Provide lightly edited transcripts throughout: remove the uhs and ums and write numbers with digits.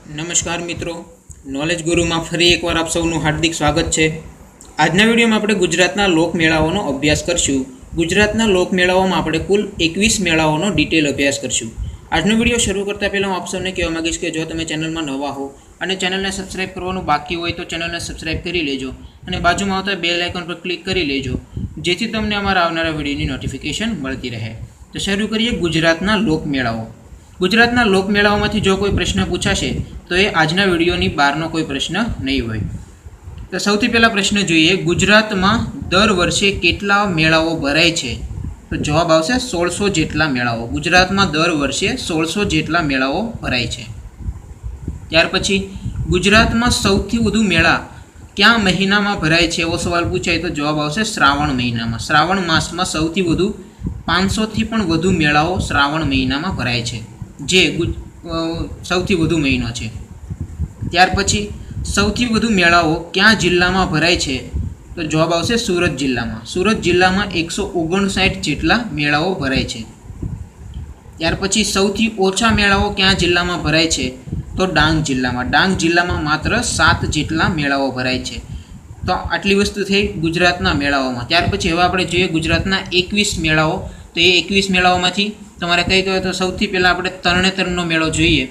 નમસ્કાર મિત્રો, નોલેજ ગુરુમાં ફરી એકવાર આપ સૌનું હાર્દિક સ્વાગત છે। આજના વિડીયોમાં આપણે ગુજરાતના લોકમેળાઓનો અભ્યાસ કરશું। ગુજરાતના લોકમેળાઓમાં આપણે કુલ 21 મેળાઓનો ડિટેલ અભ્યાસ કરશું। આજનો વિડીયો શરૂ કરતાં પહેલાં હું આપ સૌને કહેવા માગીશ કે જો તમે ચેનલમાં નવા હો અને ચેનલને સબસ્ક્રાઇબ કરવાનું બાકી હોય તો ચેનલને સબસ્ક્રાઇબ કરી લેજો અને બાજુમાં આવતા બેલ આઇકન પર ક્લિક કરી લેજો, જેથી તમને અમારા આવનારા વિડીયોની નોટિફિકેશન મળતી રહે। તો શરૂ કરીએ ગુજરાતના લોકમેળાઓ। ગુજરાતના લોકમેળાઓમાંથી જો કોઈ પ્રશ્ન પૂછાશે તો એ આજના વિડીયોની બહારનો કોઈ પ્રશ્ન નહીં હોય। તો સૌથી પહેલા પ્રશ્ન જોઈએ, ગુજરાતમાં દર વર્ષે કેટલા મેળાઓ ભરાય છે? તો જવાબ આવશે 1600 જેટલા મેળાઓ। ગુજરાતમાં દર વર્ષે 1600 જેટલા મેળાઓ ભરાય છે। ત્યાર પછી ગુજરાતમાં સૌથી વધુ મેળા કયા મહિનામાં ભરાય છે એવો સવાલ પૂછાય તો જવાબ આવશે શ્રાવણ મહિનામાં। શ્રાવણ માસમાં સૌથી વધુ 500થી પણ વધુ મેળાઓ શ્રાવણ મહિનામાં ભરાય છે, જે સૌથી વધુ મહિનો છે। ત્યાર પછી સૌથી વધુ મેળાઓ કયા જિલ્લામાં ભરાય છે તો જવાબ આવશે સુરત જિલ્લામાં। સુરત જિલ્લામાં 159 જેટલા મેળાઓ ભરાય છે। ત્યાર પછી સૌથી ઓછા મેળાઓ કયા જિલ્લામાં ભરાય છે તો ડાંગ જિલ્લામાં। ડાંગ જિલ્લામાં માત્ર 7 જેટલા મેળાઓ ભરાય છે। તો આટલી વસ્તુ થઈ ગુજરાતના મેળાઓમાં। ત્યાર પછી હવે આપણે જોઈએ ગુજરાતના 21 મેળાઓ। તો એ 21 મેળાઓમાંથી તમારે કઈ કહેવાય તો સૌથી પહેલાં આપણે તરણેતરનો મેળો જોઈએ।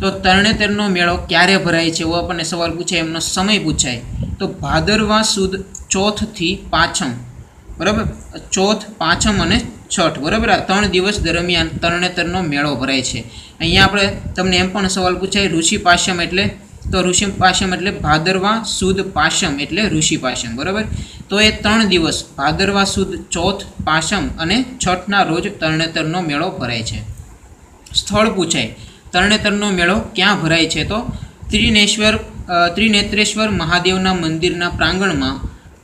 તો તરણેતરનો મેળો ક્યારે ભરાય છે એવો આપણને સવાલ પૂછાય, એમનો સમય પૂછાય તો ભાદરવા સુદ ચોથથી પાંચમ, બરાબર। ચોથ, પાંચમ અને છઠ, બરાબર, આ 3 દિવસ દરમિયાન તરણેતરનો મેળો ભરાય છે। અહીંયા આપણે તમને એમ પણ સવાલ પૂછાય ઋષિ પાશમ એટલે, તો ઋષિ પાશમ એટલે ભાદરવા સુદ પાશમ એટલે ઋષિ પાશમ, બરાબર। તો એ 3 દિવસ ભાદરવા સુદ ચોથ, પાશમ અને છઠના રોજ તરણેતરનો મેળો ભરાય છે। સ્થળ પૂછાય તરણેતરનો મેળો ક્યાં ભરાય છે તો ત્રિનેત્રેશ્વર મહાદેવના મંદિરના પ્રાંગણમાં,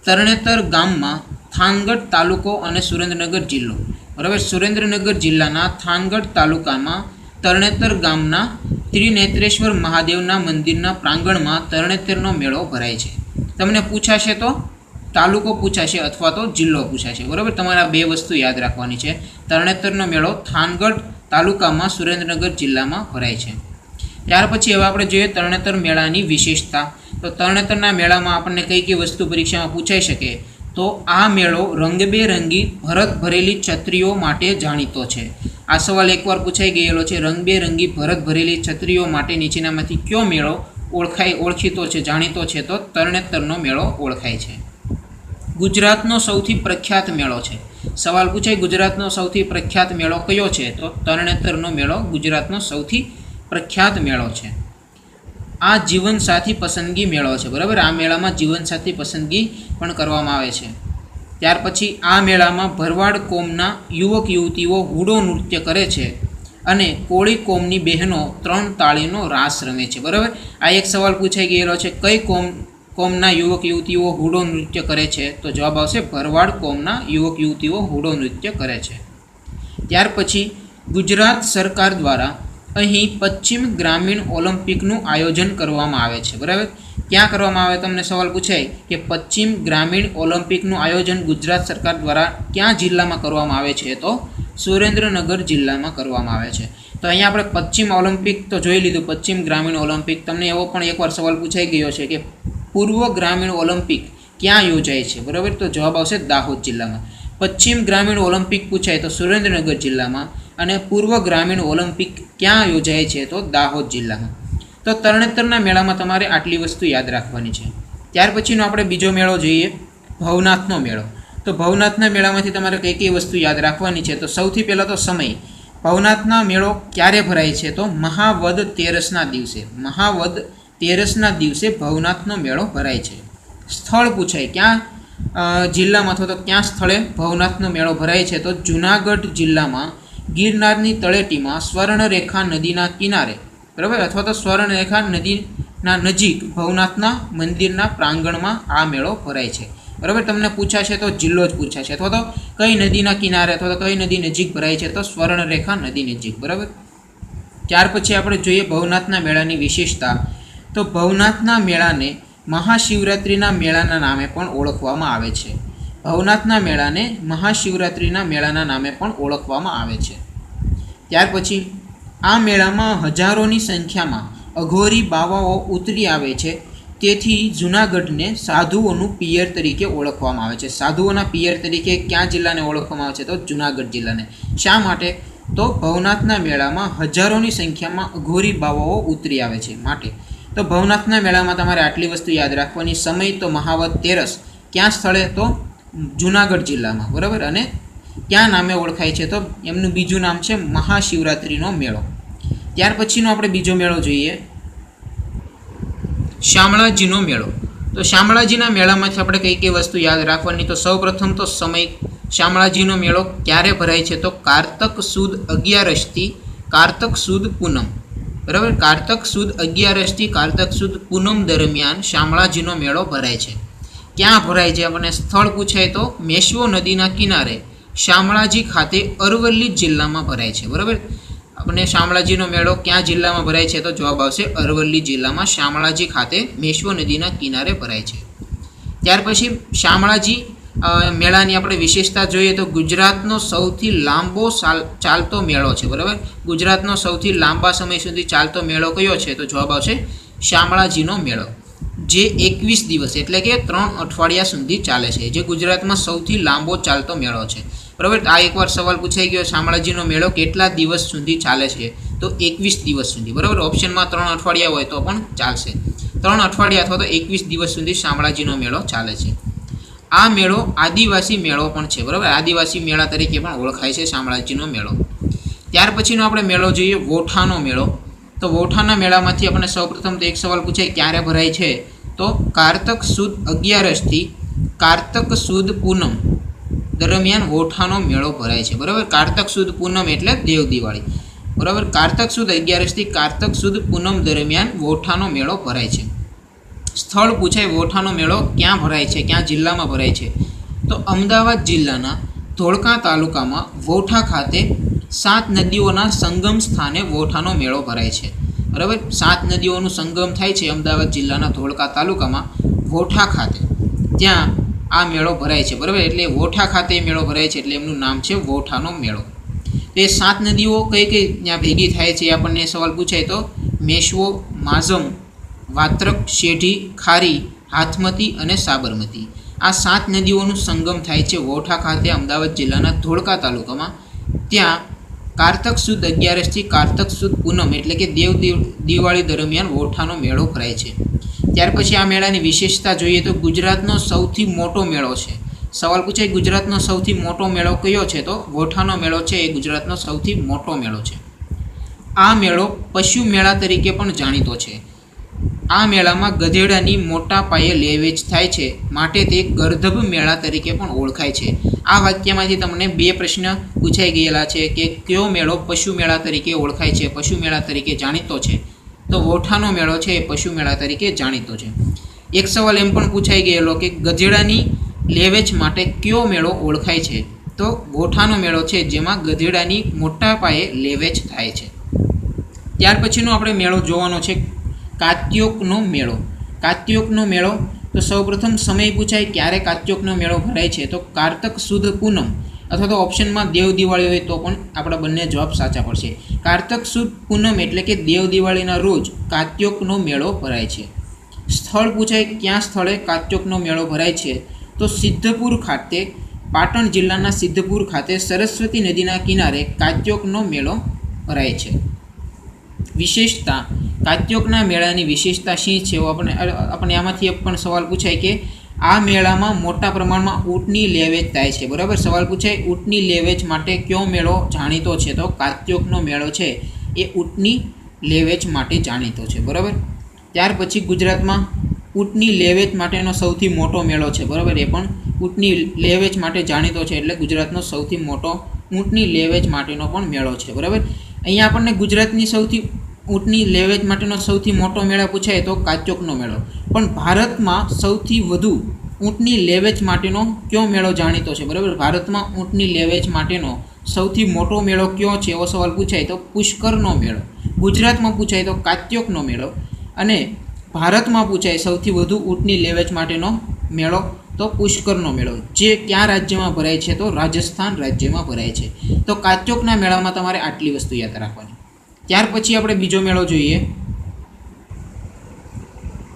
તરણેતર ગામમાં, થાનગઢ તાલુકો અને સુરેન્દ્રનગર જિલ્લો, બરાબર। સુરેન્દ્રનગર જિલ્લાના થાનગઢ તાલુકામાં તરણેતર ગામના ત્રિનેત્રેશ્વર મહાદેવના મંદિરના પ્રાંગણમાં તરણેતરનો મેળો ભરાય છે। તમને પૂછાશે તો તાલુકો પૂછાશે અથવા તો જિલ્લો પૂછાશે, બરાબર। તમારે આ 2 વસ્તુ યાદ રાખવાની છે। તરણેતરનો મેળો થાનગઢ તાલુકામાં સુરેન્દ્રનગર જિલ્લામાં ભરાય છે। ત્યાર પછી હવે આપણે જોઈએ તરણેતર મેળાની વિશેષતા। તો તરણેતરના મેળામાં આપણને કઈ વસ્તુ પરીક્ષામાં પૂછાઈ શકે તો આ મેળો રંગબેરંગી ભરત ભરેલી છત્રીઓ માટે જાણીતો છે। આ સવાલ એકવાર પૂછાઈ ગયેલો છે, રંગબેરંગી ભરત ભરેલી છત્રીઓ માટે નીચેનામાંથી કયો મેળો ઓળખીતો છે, જાણીતો છે તો તરણેતરનો મેળો ઓળખાય છે। ગુજરાતનો સૌથી પ્રખ્યાત મેળો છે। સવાલ પૂછાય ગુજરાતનો સૌથી પ્રખ્યાત મેળો કયો છે તો તરણેતરનો મેળો ગુજરાતનો સૌથી પ્રખ્યાત મેળો છે। આ જીવનસાથી પસંદગી મેળો છે, બરાબર। આ મેળામાં જીવનસાથી પસંદગી પણ કરવામાં આવે છે। ત્યાર પછી આ મેળામાં ભરવાડ કોમના યુવક યુવતીઓ હુડો નૃત્ય કરે છે અને કોળી કોમની બહેનો 3 તાળીનો રાસ રમે છે, બરાબર। આ એક સવાલ પૂછાઈ ગયેલો છે, કઈ કોમના યુવક યુવતીઓ હુડો નૃત્ય કરે છે તો જવાબ આવશે ભરવાડ કોમના યુવક યુવતીઓ હુડો નૃત્ય કરે છે। ત્યાર પછી ગુજરાત સરકાર દ્વારા અહીં પશ્ચિમ ગ્રામીણ ઓલિમ્પિકનું આયોજન કરવામાં આવે છે, બરાબર। ક્યાં કરવામાં આવે તમને સવાલ પૂછાય કે પશ્ચિમ ગ્રામીણ ઓલિમ્પિકનું આયોજન ગુજરાત સરકાર દ્વારા ક્યાં જિલ્લામાં કરવામાં આવે છે તો સુરેન્દ્રનગર જિલ્લામાં કરવામાં આવે છે। તો અહીંયા આપણે પશ્ચિમ ઓલિમ્પિક તો જોઈ લીધું, પશ્ચિમ ગ્રામીણ ઓલિમ્પિક। તમને એવો પણ એકવાર સવાલ પૂછાઈ ગયો છે કે પૂર્વ ગ્રામીણ ઓલિમ્પિક ક્યાં યોજાય છે, બરાબર, તો જવાબ આવશે દાહોદ જિલ્લામાં। પશ્ચિમ ગ્રામીણ ઓલિમ્પિક પૂછાય તો સુરેન્દ્રનગર જિલ્લામાં અને પૂર્વ ગ્રામીણ ઓલિમ્પિક ક્યાં યોજાય છે તો દાહોદ જિલ્લામાં। તો તરણેતરના મેળામાં તમારે આટલી વસ્તુ યાદ રાખવાની છે। ત્યાર પછીનો આપણે બીજો મેળો જોઈએ, ભવનાથનો મેળો। તો ભવનાથના મેળામાંથી તમારે કઈ વસ્તુ યાદ રાખવાની છે તો સૌથી પહેલાં તો સમય। ભવનાથના મેળો ક્યારે ભરાય છે તો મહાવદ તેરસના દિવસે। મહાવદ તેરસના દિવસે ભવનાથનો મેળો ભરાય છે। સ્થળ પૂછાય ક્યાં જિલ્લામાં અથવા તો ક્યાં સ્થળે ભવનાથનો મેળો ભરાય છે તો જૂનાગઢ જિલ્લામાં ગિરનારની તળેટીમાં સ્વર્ણરેખા નદીના કિનારે, બરાબર, અથવા તો સ્વર્ણરેખા નદીના નજીક ભવનાથના મંદિરના પ્રાંગણમાં આ મેળો ભરાય છે, બરાબર। તમને પૂછાશે તો જિલ્લો જ પૂછાશે અથવા તો કઈ નદીના કિનારે અથવા તો કઈ નદી નજીક ભરાય છે તો સ્વર્ણરેખા નદી નજીક, બરાબર। ત્યાર પછી આપણે જોઈએ ભવનાથના મેળાની વિશેષતા। તો ભવનાથના મેળાને મહાશિવરાત્રિના મેળાના નામે પણ ઓળખવામાં આવે છે। ભવનાથના મેળાને મહાશિવરાત્રિના મેળાના નામે પણ ઓળખવામાં આવે છે। ત્યાર પછી આ મેળામાં હજારોની સંખ્યામાં અઘોરી બાવાઓ ઉતરી આવે છે, તેથી જૂનાગઢને સાધુઓનું પિયર તરીકે ઓળખવામાં આવે છે. સાધુઓના પિયર તરીકે કયા જિલ્લાને ઓળખવામાં આવે છે? તો જૂનાગઢ જિલ્લાને. શા માટે? તો ભવનાથના મેળામાં હજારોની સંખ્યામાં અઘોરી બાવાઓ ઉતરી આવે છે માટે. તો ભવનાથના મેળામાં તમારે આટલી વસ્તુ યાદ રાખવાની. સમય તો મહાવત તેરસ. ક્યાં સ્થળે? તો જૂનાગઢ જિલ્લામાં, બરાબર. અને ક્યાં નામે ઓળખાય છે? તો એમનું બીજું નામ છે મહાશિવરાત્રિનો મેળો. ત્યાર પછીનો આપણે બીજો મેળો જોઈએ, શામળાજીનો મેળો. તો શામળાજીના મેળામાંથી આપણે કઈ કઈ વસ્તુ યાદ રાખવાની? તો સૌપ્રથમ તો સમય. શામળાજીનો મેળો ક્યારે ભરાય છે? તો કારતક સુદ 11થી કારતક સુદ પૂનમ, બરાબર. કારતક સુદ 11થી કારતક સુદ પૂનમ દરમિયાન શામળાજીનો મેળો ભરાય છે. ક્યાં ભરાય છે? આપણને સ્થળ પૂછાય તો મેશ્વો નદીના કિનારે શામળાજી ખાતે અરવલ્લી જિલ્લામાં ભરાય છે, બરાબર. આપણે શામળાજીનો મેળો ક્યાં જિલ્લામાં ભરાય છે? તો જવાબ આવશે અરવલ્લી જિલ્લામાં શામળાજી ખાતે મેશ્વો નદીના કિનારે ભરાય છે. ત્યાર પછી શામળાજી મેળાની આપણે વિશેષતા જોઈએ તો ગુજરાતનો સૌથી લાંબો ચાલતો મેળો છે, બરાબર. ગુજરાતનો સૌથી લાંબા સમય સુધી ચાલતો મેળો કયો છે? તો જવાબ આવશે શામળાજીનો મેળો, જે 21 દિવસ એટલે કે 3 અઠવાડિયા સુધી ચાલે છે, જે ગુજરાતમાં સૌથી લાંબો ચાલતો મેળો છે, બરાબર. આ એકવાર સવાલ પૂછાઈ ગયો, શામળાજીનો મેળો કેટલા દિવસ સુધી ચાલે છે? તો 21 દિવસ સુધી, બરાબર. ઓપ્શનમાં 3 અઠવાડિયા હોય તો પણ ચાલશે. 3 અઠવાડિયા અથવા તો 21 દિવસ સુધી શામળાજીનો મેળો ચાલે છે. આ મેળો આદિવાસી મેળો પણ છે, બરાબર. આદિવાસી મેળા તરીકે પણ ઓળખાય છે શામળાજીનો મેળો. ત્યાર પછીનો આપણે મેળો જોઈએ, વોઠાનો મેળો. તો વોઠાના મેળામાંથી આપણે સૌપ્રથમ તો એક સવાલ પૂછાય, ક્યારે ભરાય છે? તો કારતક સુદ 11થી કારતક સુદ પૂનમ દરમિયાન વોઠાનો મેળો ભરાય છે, બરાબર. કારતક સુદ પૂનમ એટલે દેવ દિવાળી, બરાબર. કારતક સુદ 11થી કારતક સુદ પૂનમ દરમિયાન વોઠાનો મેળો ભરાય છે. સ્થળ પૂછાય, વોઠાનો મેળો ક્યાં ભરાય છે? ક્યાં જિલ્લામાં ભરાય છે? તો અમદાવાદ જિલ્લાના ધોળકા તાલુકામાં વોઠા ખાતે 7 નદીઓના સંગમ સ્થાને વોઠાનો મેળો ભરાય છે, બરાબર. 7 નદીઓનું સંગમ થાય છે અમદાવાદ જિલ્લાના ધોળકા તાલુકામાં વોઠા ખાતે, ત્યાં આ મેળો ભરાય છે, બરાબર. એટલે વોઠા ખાતે મેળો ભરાય છે એટલે એમનું નામ છે વોઠાનો મેળો. તો એ 7 નદીઓ કઈ કઈ ત્યાં ભેગી થાય છે આપણને સવાલ પૂછાય તો મેશ્વો, માઝમ, વાત્રક, શેઢી, ખારી, હાથમતી અને સાબરમતી. આ 7 નદીઓનું સંગમ થાય છે વોઠા ખાતે અમદાવાદ જિલ્લાના ધોળકા તાલુકામાં. ત્યાં કારતક સુદ 11થી કારતક સુદ પૂનમ એટલે કે દેવ દિવાળી દરમિયાન વોઠાનો મેળો ભરાય છે. ત્યાર પછી આ મેળાની વિશેષતા જોઈએ તો ગુજરાતનો સૌથી મોટો મેળો છે. સવાલ પૂછાય ગુજરાતનો સૌથી મોટો મેળો કયો છે? તો વોઠાનો મેળો છે એ ગુજરાતનો સૌથી મોટો મેળો છે. આ મેળો પશુ મેળા તરીકે પણ જાણીતો છે. આ મેળામાં ગધેડાની મોટા પાયે લે વેચ થાય છે, માટે તે ગર્ધબ મેળા તરીકે પણ ઓળખાય છે. આ વાક્યમાંથી તમને 2 પ્રશ્ન પૂછાઈ ગયેલા છે કે કયો મેળો પશુ મેળા તરીકે ઓળખાય છે, પશુ મેળા તરીકે જાણીતો છે? તો વોઠાનો મેળો છે એ પશુ મેળા તરીકે જાણીતો છે. એક સવાલ એમ પણ પૂછાઈ ગયેલો કે ગધેડાની લેવેચ માટે કયો મેળો ઓળખાય છે? તો વોઠાનો મેળો છે, જેમાં ગધેડાની મોટા પાયે લેવેચ થાય છે. ત્યાર પછીનો આપણે મેળો જોવાનો છે કાત્યોકનો મેળો. કાત્યોકનો મેળો તો સૌપ્રથમ સમય પૂછાય, ક્યારે કાત્યોકનો મેળો ભરાય છે? તો કારતક સુદ પૂનમ અથવા તો ઓપ્શનમાં દેવ દિવાળી હોય તો પણ આપણા બંને જવાબ સાચા પડશે. કારતક સુદ પૂનમ એટલે કે દેવ દિવાળીના રોજ કાત્યોકનો મેળો ભરાય છે. સ્થળ પૂછાય, ક્યાં સ્થળે કાત્યોકનો મેળો ભરાય છે? તો સિદ્ધપુર ખાતે, પાટણ જિલ્લાના સિદ્ધપુર ખાતે સરસ્વતી નદીના કિનારે કાત્યોકનો મેળો ભરાય છે. વિશેષતા, કાત્યોકના મેળાની વિશેષતા શી છે? આપણે આમાંથી પણ સવાલ પૂછાય કે આ મેળામાં મોટા પ્રમાણમાં ઊંટની લેવેચ થાય છે, બરાબર. સવાલ પૂછાય ઊંટની લેવેચ માટે કયો મેળો જાણીતો છે? તો કાત્યોકનો મેળો છે એ ઊંટની લેવેચ માટે જાણીતો છે, બરાબર. ત્યાર પછી ગુજરાતમાં ઊંટની લેવેચ માટેનો સૌથી મોટો મેળો છે, બરાબર. એ પણ ઊંટની લેવેચ માટે જાણીતો છે એટલે ગુજરાતનો સૌથી મોટો ઊંટની લેવેચ માટેનો પણ મેળો છે, બરાબર. અહીંયા આપણને ગુજરાતની સૌથી ઊંટની લેવેચ માટેનો સૌથી મોટો મેળો પૂછાય તો કાત્યોકનો મેળો. પણ ભારતમાં સૌથી વધુ ઊંટની લેવેચ માટેનો કયો મેળો જાણીતો છે? બરાબર. ભારતમાં ઊંટની લેવેચ માટેનો સૌથી મોટો મેળો કયો છે એવો સવાલ પૂછાય તો પુષ્કરનો મેળો. ગુજરાતમાં પૂછાય તો કાત્યોકનો મેળો, અને ભારતમાં પૂછાય સૌથી વધુ ઊંટની લેવેચ માટેનો મેળો તો પુષ્કરનો મેળો, જે કયા રાજ્યમાં ભરાય છે? તો રાજસ્થાન રાજ્યમાં ભરાય છે. તો કાત્યોકના મેળામાં તમારે આટલી વસ્તુ યાદ રાખવાની. ત્યાર પછી આપણે બીજો મેળો જોઈએ,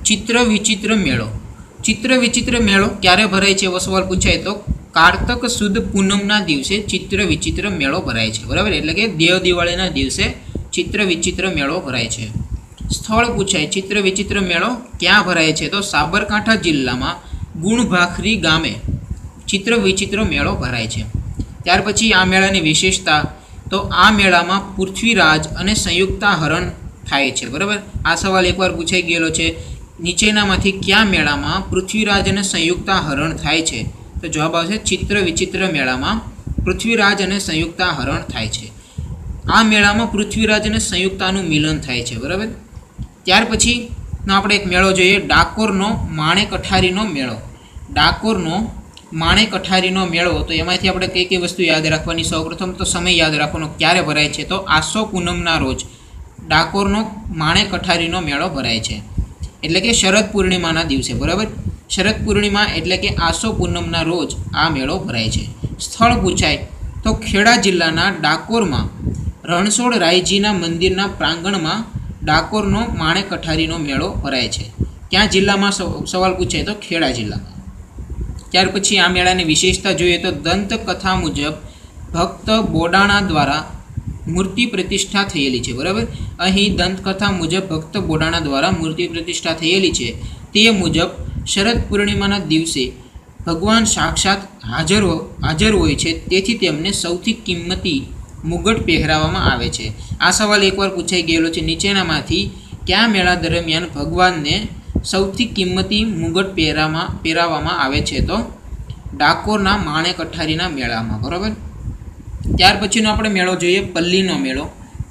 ચિત્ર વિચિત્ર મેળો. ચિત્ર વિચિત્ર મેળો ક્યારે ભરાય છે એવો સવાલ પૂછાય તો કારતક સુદ પૂનમના દિવસે ચિત્ર વિચિત્ર મેળો ભરાય છે, બરાબર. એટલે કે દેવ દિવાળીના દિવસે ચિત્ર વિચિત્ર મેળો ભરાય છે. સ્થળ પૂછાય, ચિત્ર વિચિત્ર મેળો ક્યાં ભરાય છે તો સાબરકાંઠા જિલ્લામાં ગુણભાખરી ગામે ચિત્ર વિચિત્ર મેળો ભરાય છે. ત્યાર પછી આ મેળાની વિશેષતા તો આ મેળામાં પૃથ્વીરાજ અને સંયુક્તા હરણ થાય છે, બરાબર. આ સવાલ એકવાર પૂછાઈ ગયેલો છે. નીચેનામાંથી કયા મેળામાં પૃથ્વીરાજ અને સંયુક્તા હરણ થાય છે તો જવાબ આવશે ચિત્ર વિચિત્ર મેળામાં પૃથ્વીરાજ અને સંયુક્તા હરણ થાય છે. આ મેળામાં પૃથ્વીરાજ અને સંયુક્તાનું મિલન થાય છે, બરાબર. ત્યાર પછીનો આપણે એક મેળો જોઈએ, ડાકોરનો માણેક અઠારીનો મેળો. ડાકોરનો માણેક અઠારીનો મેળો, તો એમાંથી આપણે કઈ કઈ વસ્તુ યાદ રાખવાની? સૌપ્રથમ તો સમય યાદ રાખવાનો, ક્યારે ભરાય છે તો આસો પૂનમના રોજ ડાકોરનો માણેક અઠારીનો મેળો ભરાય છે, એટલે કે શરદ પૂર્ણિમાના દિવસે, બરાબર. શરદ પૂર્ણિમા એટલે કે આસો પૂનમના રોજ આ મેળો ભરાય છે. સ્થળ પૂછાય તો ખેડા જિલ્લાના ડાકોરમાં રણછોડ રાયજીના મંદિરના પ્રાંગણમાં ડાકોરનો માણેક અઠારીનો મેળો ભરાય છે. ક્યાં જિલ્લામાં સવાલ પૂછાય તો ખેડા જિલ્લામાં. ત્યાર પછી આ મેળાની વિશેષતા જોઈએ તો દંતકથા મુજબ ભક્ત બોડાણા દ્વારા મૂર્તિ પ્રતિષ્ઠા થયેલી છે, બરાબર. અહીં દંતકથા મુજબ ભક્ત બોડાણા દ્વારા મૂર્તિ પ્રતિષ્ઠા થયેલી છે. તે મુજબ શરદ પૂર્ણિમાના દિવસે ભગવાન સાક્ષાત હાજર હોય છે, તેથી તેમને સૌથી કિંમતી મુગટ પહેરાવવામાં આવે છે. આ સવાલ એકવાર પૂછાઈ ગયેલો છે. નીચેનામાંથી કયા મેળા દરમિયાન ભગવાનને સૌથી કિંમતી મુગટ પહેરાવવામાં આવે છે તો ડાકોરના માણેક અઠારીના મેળામાં, બરાબર. ત્યાર પછીનો આપણે મેળો જોઈએ પલ્લીનો મેળો.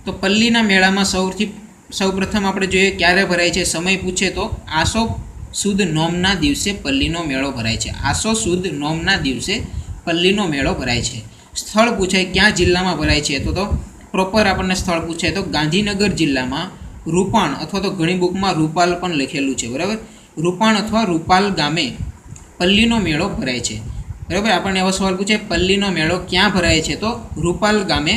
તો પલ્લીના મેળામાં સૌપ્રથમ આપણે જોઈએ ક્યારે ભરાય છે. સમય પૂછે તો આસો સુદ નોમના દિવસે પલ્લીનો મેળો ભરાય છે. આસો સુદ નોમના દિવસે પલ્લીનો મેળો ભરાય છે. સ્થળ પૂછાય ક્યાં જિલ્લામાં ભરાય છે તો પ્રોપર આપણને સ્થળ પૂછાય તો ગાંધીનગર જિલ્લામાં રૂપાણ, અથવા તો ઘણી બુકમાં રૂપાલ પણ લખેલું છે, બરાબર. રૂપાણ અથવા રૂપાલ ગામે પલ્લીનો મેળો ભરાય છે, બરાબર. આપણને એવો સવાલ પૂછે પલ્લીનો મેળો ક્યાં ભરાય છે તો રૂપાલ ગામે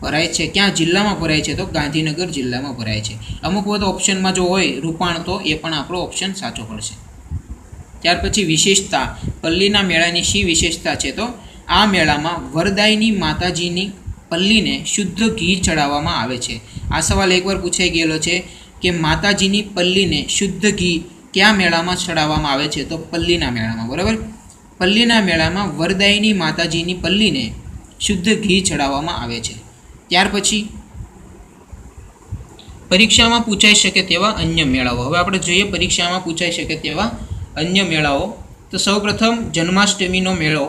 ભરાય છે. ક્યાં જિલ્લામાં ભરાય છે તો ગાંધીનગર જિલ્લામાં ભરાય છે. અમુક બધો ઓપ્શનમાં જો હોય રૂપાણ તો એ પણ આપણો ઓપ્શન સાચો પડશે. ત્યાર પછી વિશેષતા, પલ્લીના મેળાની શી વિશેષતા છે તો આ મેળામાં વરદાયની માતાજીની પલ્લીને શુદ્ધ ઘી ચડાવવામાં આવે છે. આ સવાલ એકવાર પૂછાઈ ગયેલો છે કે માતાજીની પલ્લીને શુદ્ધ ઘી કયા મેળામાં ચડાવવામાં આવે છે તો પલ્લીના મેળામાં, બરાબર. પલ્લીના મેળામાં વરદાયની માતાજીની પલ્લીને શુદ્ધ ઘી ચડાવવામાં આવે છે. ત્યાર પછી પરીક્ષામાં પૂછાઈ શકે તેવા અન્ય મેળાઓ. હવે આપણે જોઈએ પરીક્ષામાં પૂછાઈ શકે તેવા અન્ય મેળાઓ. તો સૌપ્રથમ જન્માષ્ટમીનો મેળો.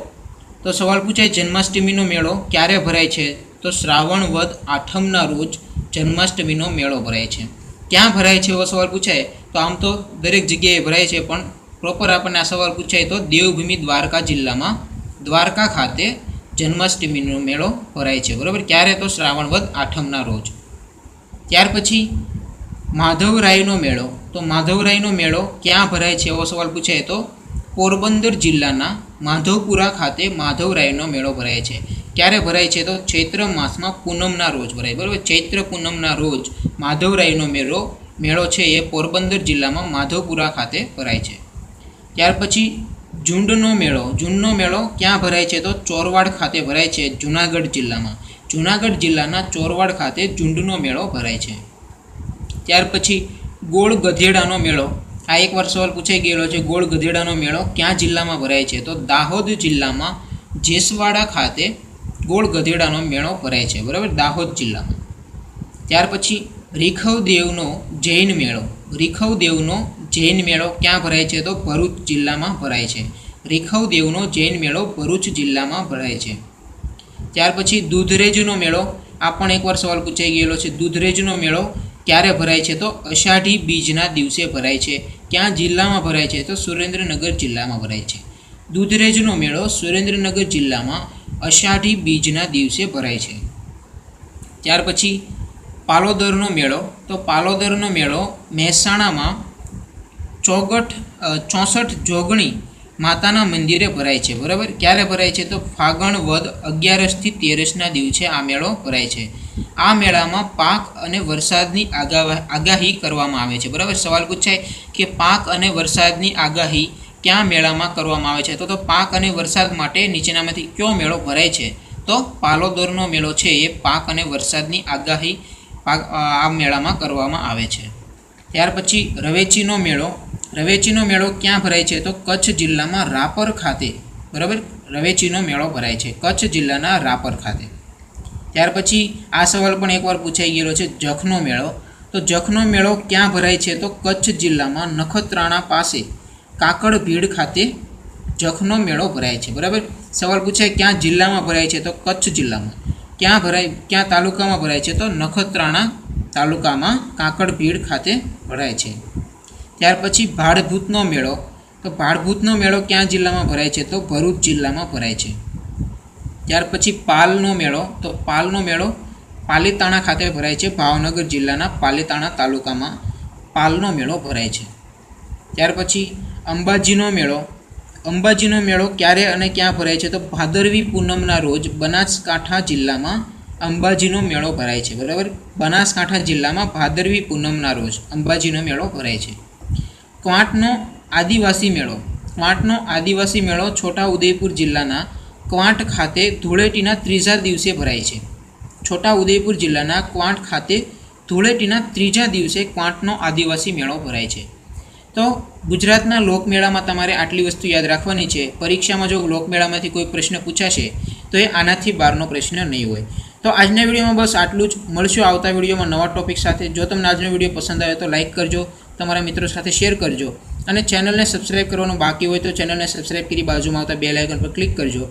તો સવાલ પૂછાય જન્માષ્ટમીનો મેળો ક્યારે ભરાય છે તો શ્રાવણ વદ આઠમના રોજ જન્માષ્ટમીનો મેળો ભરાય છે. ક્યાં ભરાય છે એવો સવાલ પૂછાય તો આમ તો દરેક જગ્યાએ ભરાય છે, પણ પ્રોપર આપણને આ સવાલ પૂછાય તો દેવભૂમિ દ્વારકા જિલ્લામાં દ્વારકા ખાતે જન્માષ્ટમીનો મેળો ભરાય છે, બરાબર. ક્યારે તો શ્રાવણ વદ આઠમના રોજ. ત્યાર પછી માધવરાયનો મેળો. તો માધવરાયનો મેળો ક્યાં ભરાય છે એવો સવાલ પૂછાય તો પોરબંદર જિલ્લાના માધવપુરા ખાતે માધવરાયનો મેળો ભરાય છે. ક્યારે ભરાય છે તો ચૈત્ર માસમાં પૂનમના રોજ ભરાય, બરાબર. ચૈત્ર પૂનમના રોજ માધવરાયનો મેળો છે એ પોરબંદર જિલ્લામાં માધવપુરા ખાતે ભરાય છે. ત્યાર પછી ઝુંડનો મેળો. ઝુંડનો મેળો ક્યાં ભરાય છે તો ચોરવાડ ખાતે ભરાય છે, જૂનાગઢ જિલ્લામાં. જૂનાગઢ જિલ્લાના ચોરવાડ ખાતે ઝુંડનો મેળો ભરાય છે. ત્યાર પછી ગોળ ગધેડાનો મેળો. આ એકવાર સવાલ પૂછાઈ ગયેલો છે. ગોળ ગધેડાનો મેળો ક્યાં જિલ્લામાં ભરાય છે તો દાહોદ જિલ્લામાં જેસવાડા ખાતે ગોળ ગધેડાનો મેળો ભરાય છે, બરાબર, દાહોદ જિલ્લામાં. ત્યાર પછી રીખવદેવનો જૈન મેળો. રીખવદેવનો જૈન મેળો ક્યાં ભરાય છે તો ભરૂચ જિલ્લામાં ભરાય છે. રીખવદેવનો જૈન મેળો ભરૂચ જિલ્લામાં ભરાય છે. ત્યાર પછી દૂધરેજનો મેળો. આ પણ એકવાર સવાલ પૂછાઈ ગયેલો છે. દૂધરેજનો મેળો ક્યારે ભરાય છે તો અષાઢી બીજના દિવસે ભરાય છે. ક્યાં જિલ્લામાં ભરાય છે તો સુરેન્દ્રનગર જિલ્લામાં ભરાય છે. દૂધરેજનો મેળો સુરેન્દ્રનગર જિલ્લામાં અષાઢી બીજના દિવસે ભરાય છે. ત્યાર પછી પાલોદરનો મેળો. તો પાલોદરનો મેળો મહેસાણામાં 64 જોગણી માતાના મંદિરે ભરાય છે, બરાબર. ક્યારે ભરાય છે? તો ફાગણ વદ 11 થી 13ના દિવસે આ મેળો ભરાય છે. આ મેળામાં પાક અને વરસાદની આગાહી કરવામાં આવે છે, બરાબર. સવાલ પૂછાય કે પાક અને વરસાદની આગાહી ક્યાં મેળામાં કરવામાં આવે છે? તો પાક અને વરસાદ માટે નીચેનામાંથી કયો મેળો ભરાય છે? તો પાલોદરનો મેળો છે એ પાક અને વરસાદની આગાહી આ મેળામાં કરવામાં આવે છે. ત્યાર પછી રવેચીનો મેળો. રવેચીનો મેળો ક્યાં ભરાય છે? તો કચ્છ જિલ્લામાં રાપર ખાતે, બરાબર. રવેચીનો મેળો ભરાય છે કચ્છ જિલ્લાના રાપર ખાતે. ત્યાર પછી આ સવાલ પણ એકવાર પૂછાઈ ગયેલો છે, જખનો મેળો. તો જખનો મેળો ક્યાં ભરાય છે? તો કચ્છ જિલ્લામાં નખત્રાણા પાસે કાકડ ભીડ ખાતે જખનો મેળો ભરાય છે, બરાબર. સવાલ પૂછાય ક્યાં જિલ્લામાં ભરાય છે? તો કચ્છ જિલ્લામાં. ક્યાં તાલુકામાં ભરાય છે? તો નખત્રાણા તાલુકામાં કાકડ ભીડ ખાતે ભરાય છે. ત્યાર પછી ભાડભૂતનો મેળો. તો ભાડભૂતનો મેળો ક્યાં જિલ્લામાં ભરાય છે? તો ભરૂચ જિલ્લામાં ભરાય છે. ત્યાર પછી પાલનો મેળો. તો પાલનો મેળો પાલીતાણા ખાતે ભરાય છે. ભાવનગર જિલ્લાના પાલીતાણા તાલુકામાં પાલનો મેળો ભરાય છે. ત્યાર પછી અંબાજીનો મેળો. અંબાજીનો મેળો ક્યારે અને ક્યાં ભરાય છે? તો ભાદરવી પૂનમના રોજ બનાસકાંઠા જિલ્લામાં અંબાજીનો મેળો ભરાય છે, બરાબર. બનાસકાંઠા જિલ્લામાં ભાદરવી પૂનમના રોજ અંબાજીનો મેળો ભરાય છે. ક્વાંટનો આદિવાસી મેળો. ક્વાંટનો આદિવાસી મેળો છોટાઉદેપુર જિલ્લાના ક્વાંટ ખાતે ધૂળેટીના 3જા દિવસે ભરાય છે. છોટાઉદેપુર જિલ્લાના ક્વાંટ ખાતે ધૂળેટીના 3જા દિવસે ક્વાંટનો આદિવાસી મેળો ભરાય છે. તો ગુજરાતના લોકમેળામાં તમારે આટલી વસ્તુ યાદ રાખવાની છે. પરીક્ષામાં જો લોકમેળામાંથી કોઈ પ્રશ્ન પૂછાશે તો એ આનાથી બહારનો પ્રશ્ન નહીં હોય. તો આજના વિડીયોમાં બસ આટલું જ. મળશું આવતા વિડીયોમાં નવા ટોપિક સાથે. જો તમને આજનો વિડીયો પસંદ આવે તો લાઇક કરજો, તમારા મિત્રો સાથે શેર કરજો અને ચેનલને સબસ્ક્રાઈબ કરવાનું બાકી હોય તો ચેનલને સબસ્ક્રાઈબ કરી બાજુમાં આવતા બેલ આઇકન પર ક્લિક કરજો,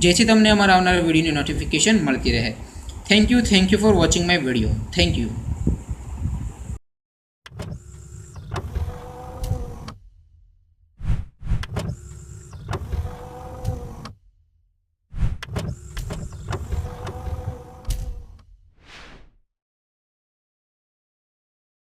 જેથી તમને અમારા આવનારા વિડીયોની નોટિફિકેશન મળતી રહે. Thank you for watching my video. Thank you.